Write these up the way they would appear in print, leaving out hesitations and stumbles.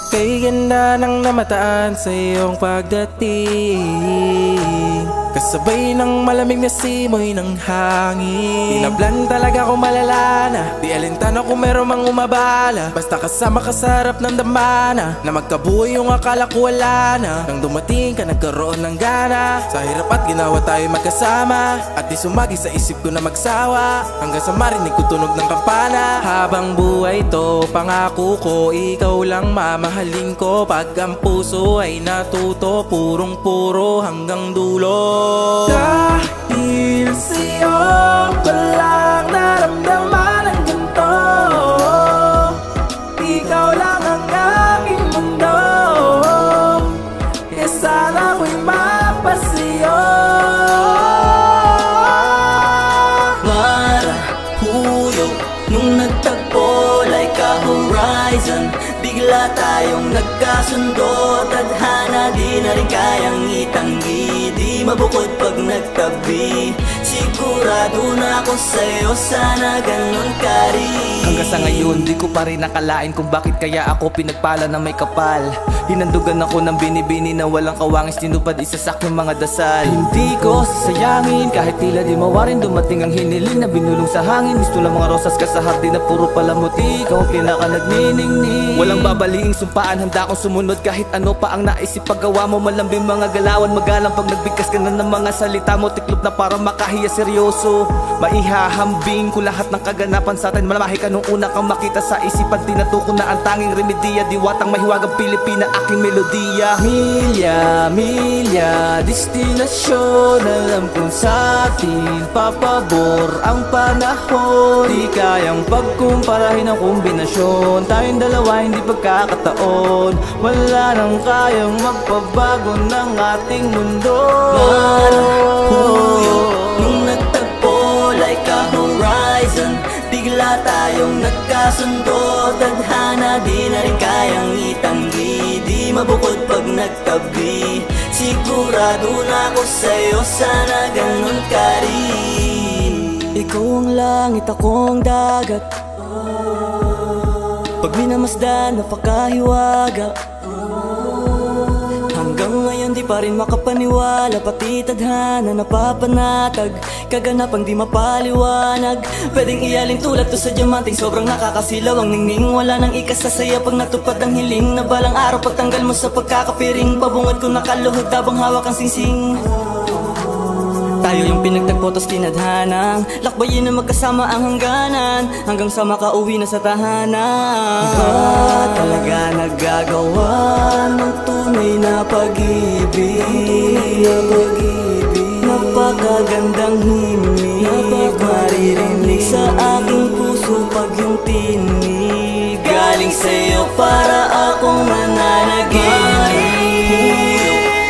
Kay ganda ng namataan sa iyong pagdating, kasabay ng malamig na simoy ng hangin. Tinablan talaga kung malala na, di alintana kung meron mang umabala. Basta kasama ka sa harap ng damana, na magkabuhay yung akala ko wala na. Nang dumating ka nagkaroon ng gana, sa hirap at ginawa tayo magkasama. At di sumagi sa isip ko na magsawa, hanggang sa marinig ko tunog ng kampana. Habang buhay to, pangako ko, ikaw lang mamahalin ko. Pag ang puso ay natuto, purong-puro hanggang dulo. Dahil sa'yo ko lang naramdaman ang ganito, ikaw lang ang aking mundo. Kaya sana ko'y mapasiyo. Marahuyog nung nagtagpo like a horizon, bigla tayong nagkasundo. Tadhana di na rin kayang itanggi, di mabukod pag nagtabi. Sigurado na ako sa'yo, sana ganun ka rin. Hanggang sa ngayon, di ko pa rin nakalain kung bakit kaya ako pinagpala na may kapal. Hinandugan ako ng binibini na walang kawangis, tinupad isasak yung mga dasal. Hindi ko sasayangin kahit tila di mawarin, dumating ang hiniling na binulong sa hangin. Gusto lang mga rosas ka sa hardin na puro palamuti, ikaw ang pinaka nagniningning. Walang babaliing sumpaan, handa akong sumunod kahit ano pa ang naisip. Paggawa mo malambing mga galawan, magalang pag nagbigkas ka na ng mga salita mo. Tiklop na para makahiya seryoso, maihahambing ko lahat ng kaganapan sa atin. Malamahi ka nung una kang makita sa isipan, tinatuko na ang tanging remedya. Diwatang mahiwagang Pilipina, aking melodiya. Milya, milya, destinasyon, alam kong sa atin papabor ang panahon. Di kayang pagkumparahin ang kombinasyon, tayong dalawa hindi pagkakataon. Wala nang kayang magpabago ng ating mundo. Marahuyog nung nagtagpo like a horizon, bigla tayong nagkasundo. Tadhana di na rin kayang itanggi, di mabukod pag nagtabi. Sigurado na ako sa'yo, sana ganun ka rin. Ikaw ang langit, ako ang dagat, pag minamasdan, napakahiwaga. Hanggang ngayon di pa rin makapaniwala, pati tadhana napapanatag, kaganapang di mapaliwanag. Pwedeng iyalin tulad to sa diamanting sobrang nakakasilaw ang ningning. Wala nang ikasasaya pag natupad ang hiling, na balang araw pagtanggal mo sa pagkakapiring. Pabungad ko nakaluhod habang hawak ang singsing. Tayo yung pinagtagpo tos tinadhanang lakbayin na magkasama ang hangganan, hanggang sa makauwi na sa tahanan. Iba talaga nagagawa ng tunay na pag-ibig, napakagandang himig, maririnig sa aking puso pag yung tinig galing sa'yo para akong mananaginip.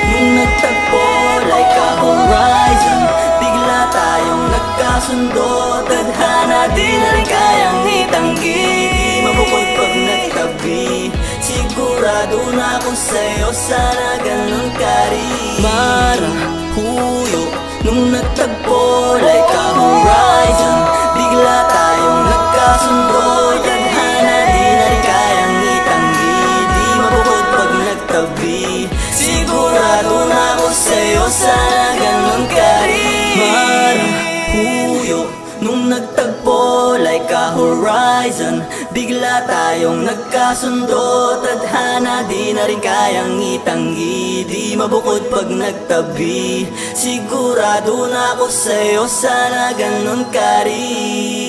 Nung nagtagpo like a horizon, bigla tayong nagkasundo. Tadhana di na rin kayang itanggi, di mabukod pag nagtabi. Sigurado na ako sa'yo, sana ganun ka rin. Marahuyog nung nagtagpo like a horizon, bigla tayong nagkasundo. Tadhana di na rin kayang itanggi, di mabukod pag nagtabi. Sigurado na ako sa'yo, sana ganun ka rin. Marahuyog nung nagtagpo like a horizon, bigla tayong nagkasundo. Tadhana di na rin kayang itanggi, di mabukod pag nagtabi. Sigurado na ako sa'yo, sana ganun ka rin.